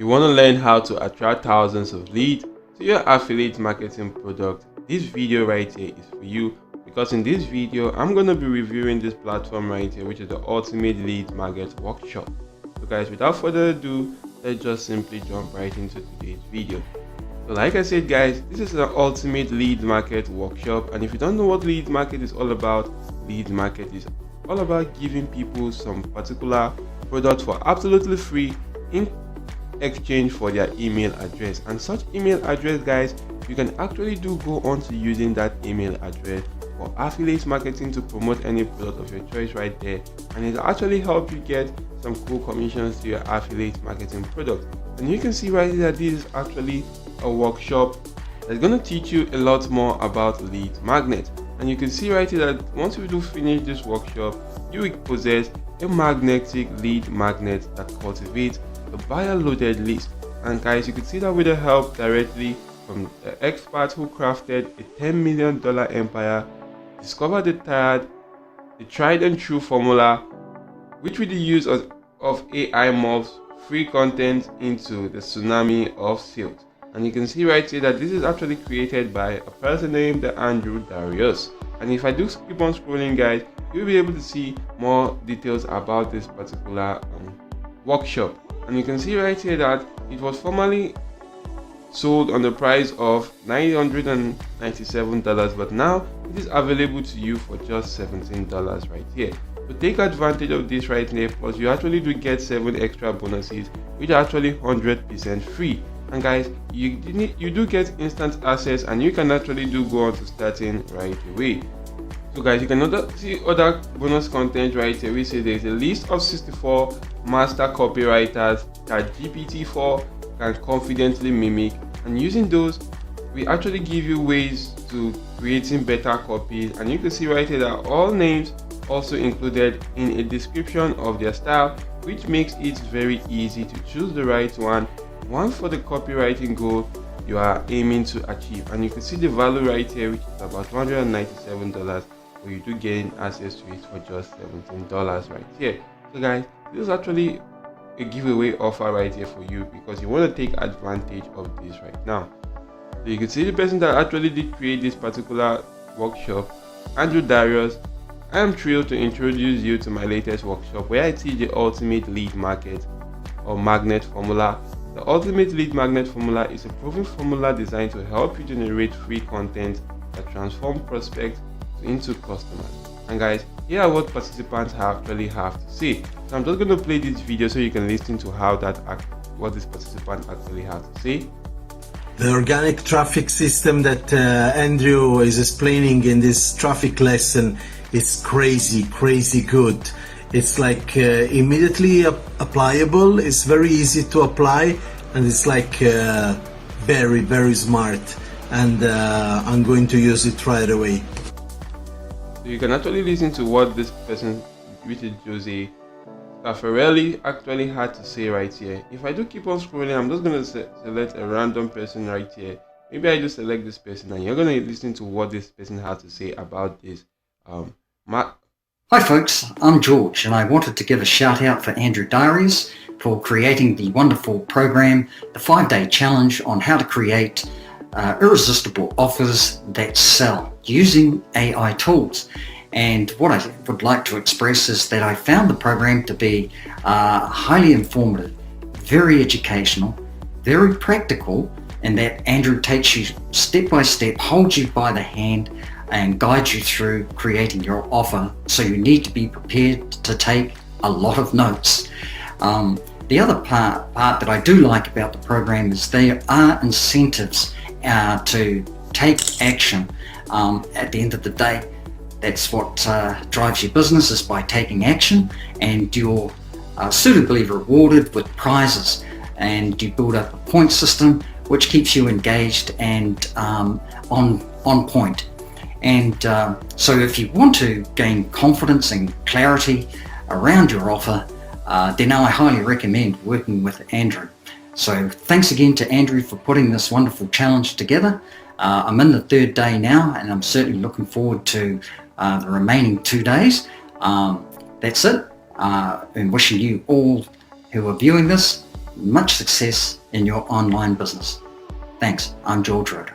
You want to learn how to attract thousands of leads to your affiliate marketing product, this video right here is for you, because in this video I'm going to be reviewing this platform right here, which is the Ultimate Lead Magnet Workshop. So guys, without further ado, let's just simply jump right into today's video. So like I said guys, this is the Ultimate Lead Market Workshop, and if you don't know what lead market is all about, lead market is all about giving people some particular product for absolutely free in exchange for their email address. And such email address guys, you can actually go on to using that email address for affiliate marketing to promote any product of your choice right there, and it actually help you get some cool commissions to your affiliate marketing product. And you can see right here that this is actually a workshop that's going to teach you a lot more about lead magnet. And you can see right here that once you do finish this workshop, you will possess a magnetic lead magnet that cultivates a buyer loaded list. And guys, you can see that with the help directly from the expert who crafted a $10 million empire, discovered the tried and true formula, which with the use of AI morphs free content into the tsunami of sales. And you can see right here that this is actually created by a person named Andrew Darius. And if I do keep on scrolling guys, you'll be able to see more details about this particular workshop. And you can see right here that it was formerly sold on the price of $997, but now it is available to you for just $17 right here. So take advantage of this right here, plus you actually do get 7 extra bonuses which are actually 100% free. And guys, you do get instant access, and you can actually go on to starting right away. So guys, you can see other bonus content right here. We say there's a list of 64 master copywriters that GPT-4 can confidently mimic, and using those we actually give you ways to creating better copies. And you can see right here that all names also included in a description of their style, which makes it very easy to choose the right one for the copywriting goal you are aiming to achieve. And you can see the value right here, which is about $197, but you do gain access to it for just $17 right here. So guys, this is actually a giveaway offer right here for you, because you want to take advantage of this right now. So you can see the person that actually did create this particular workshop, Andrew Darius. I am thrilled to introduce you to my latest workshop where I teach the ultimate lead market or magnet formula. The ultimate lead magnet formula is a proven formula designed to help you generate free content that transform prospects into customers. And guys, here are what participants actually have to say. So I'm just going to play this video so you can listen to what this participant actually has to say. The organic traffic system that Andrew is explaining in this traffic lesson is crazy good. It's like immediately applicable. It's very easy to apply, and it's like very smart, and I'm going to use it right away. So you can actually listen to what this person, which is Jose Caffarelli, actually had to say right here. If I do keep on scrolling, I'm just going to select a random person right here. Maybe I just select this person, and you're going to listen to what this person had to say about this. Hi folks, I'm George, and I wanted to give a shout out for Andrew Darius for creating the wonderful program, the 5-day challenge on how to create irresistible offers that sell using AI tools. And what I would like to express is that I found the program to be highly informative, very educational, very practical, and that Andrew takes you step by step, holds you by the hand, and guides you through creating your offer. So you need to be prepared to take a lot of notes. The other part that I do like about the program is there are incentives to take action. At the end of the day, that's what drives your business, is by taking action, and you're suitably rewarded with prizes, and you build up a point system which keeps you engaged and on point. And so if you want to gain confidence and clarity around your offer, then I highly recommend working with Andrew. So thanks again to Andrew for putting this wonderful challenge together. I'm in the 3rd day now, and I'm certainly looking forward to the remaining 2 days. That's it. And wishing you all who are viewing this much success in your online business. Thanks. I'm George Roeder.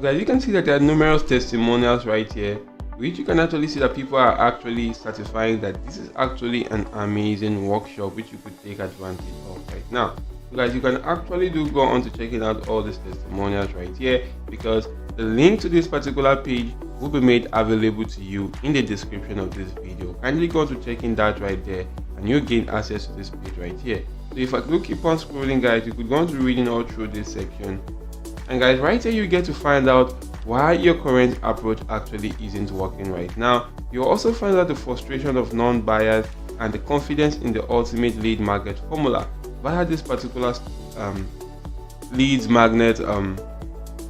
Guys, you can see that there are numerous testimonials right here, which you can actually see that people are actually certifying that this is actually an amazing workshop which you could take advantage of right now. So guys, you can actually go on to checking out all these testimonials right here, because the link to this particular page will be made available to you in the description of this video. Kindly go on to checking that right there and you'll gain access to this page right here. So if I could keep on scrolling, guys, you could go on to reading all through this section. And guys, right here you get to find out why your current approach actually isn't working right now. You'll also find out the frustration of non-buyers and the confidence in the ultimate lead magnet formula via this particular leads magnet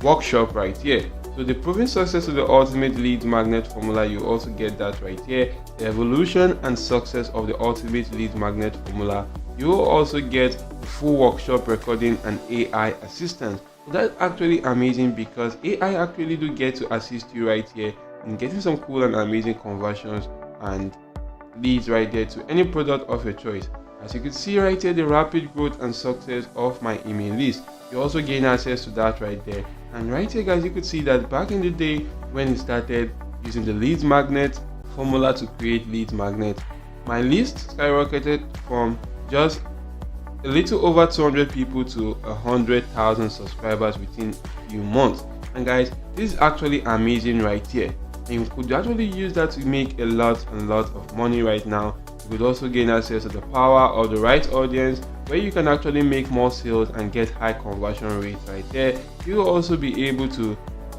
workshop right here. So the proven success of the ultimate lead magnet formula, you also get that right here. The evolution and success of the ultimate lead magnet formula. You will also get the full workshop recording and AI assistance. So that's actually amazing, because AI actually do get to assist you right here in getting some cool and amazing conversions and leads right there to any product of your choice. As you can see right here, the rapid growth and success of my email list. You also gain access to that right there. And right here, guys, you could see that back in the day when it started using the leads magnet formula to create leads magnet, my list skyrocketed from just a little over 200 people to 100,000 subscribers within a few months. And guys, this is actually amazing right here, and you could actually use that to make a lot of money right now. You could also gain access to the power of the right audience, where you can actually make more sales and get high conversion rates right there. You will also be able to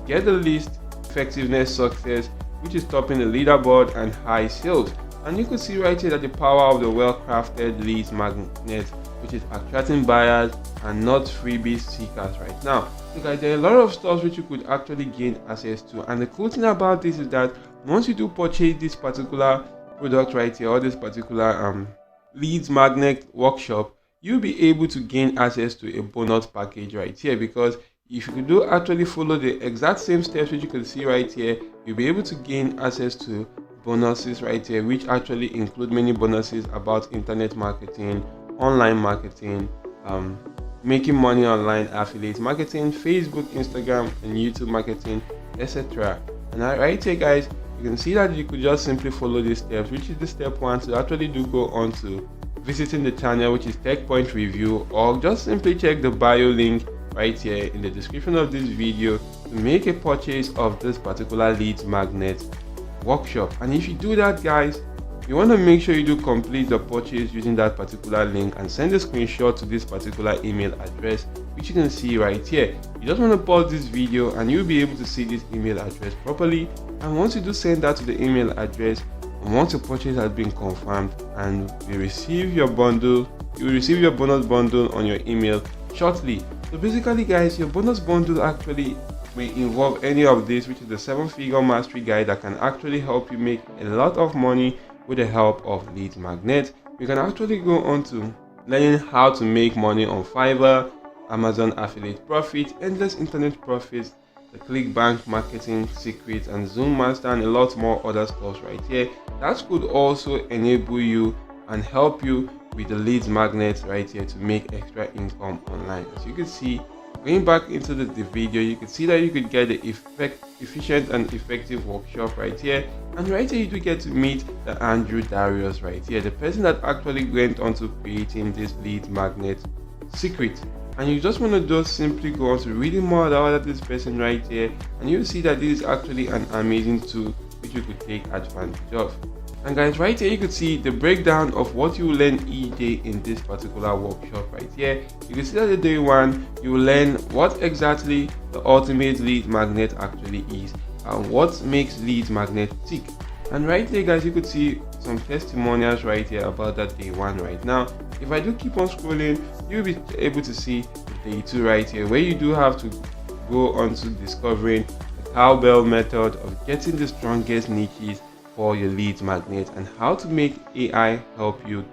get the list effectiveness success, which is topping the leaderboard, and high sales. And you can see right here that the power of the well-crafted leads magnet, which is attracting buyers and not freebie seekers right now. So guys, there are a lot of stuff which you could actually gain access to, and the cool thing about this is that once you do purchase this particular product right here, or this particular leads magnet workshop, you'll be able to gain access to a bonus package right here. Because if you do actually follow the exact same steps which you can see right here, you'll be able to gain access to bonuses right here, which actually include many bonuses about internet marketing, online marketing, making money online, affiliate marketing, Facebook, Instagram, and YouTube marketing, etc. And right here, guys, you can see that you could just simply follow these steps, which is the step 1 to actually do go on to visiting the channel, which is Tech Point Review, or just simply check the bio link right here in the description of this video to make a purchase of this particular leads magnet workshop. And if you do that, guys, you want to make sure you do complete the purchase using that particular link and send a screenshot to this particular email address, which you can see right here. You just want to pause this video and you'll be able to see this email address properly. And once you do send that to the email address, and once your purchase has been confirmed and you receive your bundle, you will receive your bonus bundle on your email shortly. So basically, guys, your bonus bundle actually may involve any of this, which is the 7-figure mastery guide that can actually help you make a lot of money with the help of lead magnet. You can actually go on to learning how to make money on Fiverr, Amazon affiliate profit, endless internet profits, the ClickBank marketing secrets, and Zoom master, and a lot more other stuff right here that could also enable you and help you with the leads magnet right here to make extra income online. As you can see, going back into the video, you can see that you could get the efficient and effective workshop right here. And right here, you do get to meet the Andrew Darius right here, the person that actually went on to creating this lead magnet secret. And you just want to just simply go on to reading more about this person right here, and you'll see that this is actually an amazing tool which you could take advantage of. And guys, right here you could see the breakdown of what you will learn each day in this particular workshop right here. You can see that the day 1 you will learn what exactly the ultimate lead magnet actually is and what makes lead magnet tick. And right there, guys, you could see some testimonials right here about that day 1 right now. If I do keep on scrolling, you'll be able to see the day 2 right here, where you do have to go on to discovering the cowbell method of getting the strongest niches for your lead magnet and how to make AI help you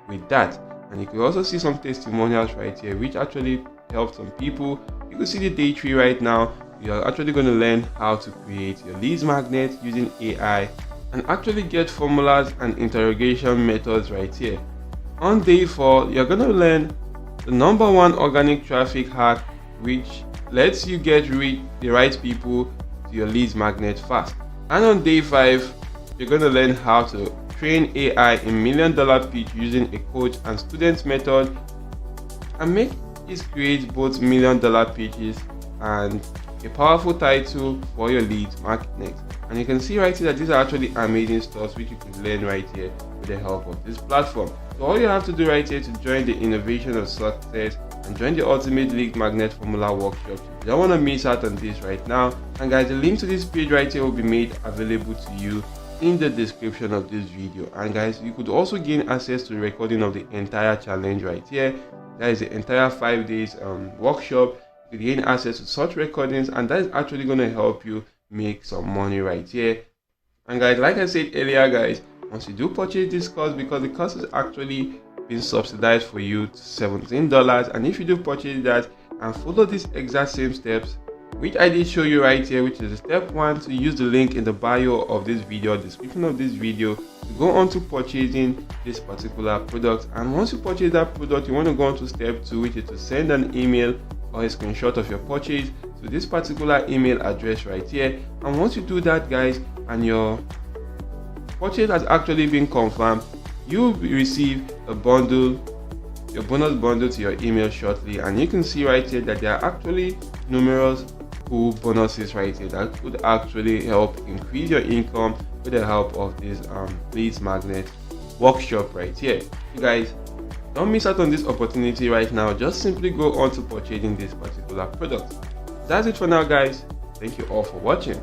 with that. And you can also see some testimonials right here which actually help some people. You can see the day 3 right now. You are actually going to learn how to create your leads magnet using AI and actually get formulas and interrogation methods right here. On day 4, you're gonna learn the #1 organic traffic hack, which lets you get the right people to your leads magnet fast. And on day 5, you're gonna learn how to train AI in $1 million pitch using a coach and student method, and make it create both $1 million pitches and a powerful title for your lead magnet. And you can see right here that these are actually amazing stuff which you can learn right here with the help of this platform. So all you have to do right here to join the Innovation of Success and join the Ultimate Lead Magnet Formula Workshop. You don't want to miss out on this right now. And guys, the link to this page right here will be made available to you in the description of this video. And guys, you could also gain access to the recording of the entire challenge right here. That is the entire 5 days workshop. You can gain access to such recordings, and that is actually going to help you make some money right here. And guys, like I said earlier, guys, once you do purchase this course, because the course is actually been subsidized for you to $17, and if you do purchase that and follow these exact same steps which I did show you right here, which is step 1, to use the link in the bio of this video, description of this video, to go on to purchasing this particular product. And once you purchase that product, you want to go on to step 2, which is to send an email or a screenshot of your purchase to this particular email address right here. And once you do that, guys, and your purchase has actually been confirmed, you will receive a bundle, your bonus bundle, to your email shortly. And you can see right here that there are actually numerous cool bonuses right here that could actually help increase your income with the help of this leads magnet workshop right here. You guys, don't miss out on this opportunity right now. Just simply go on to purchasing this particular product. That's it for now, guys. Thank you all for watching.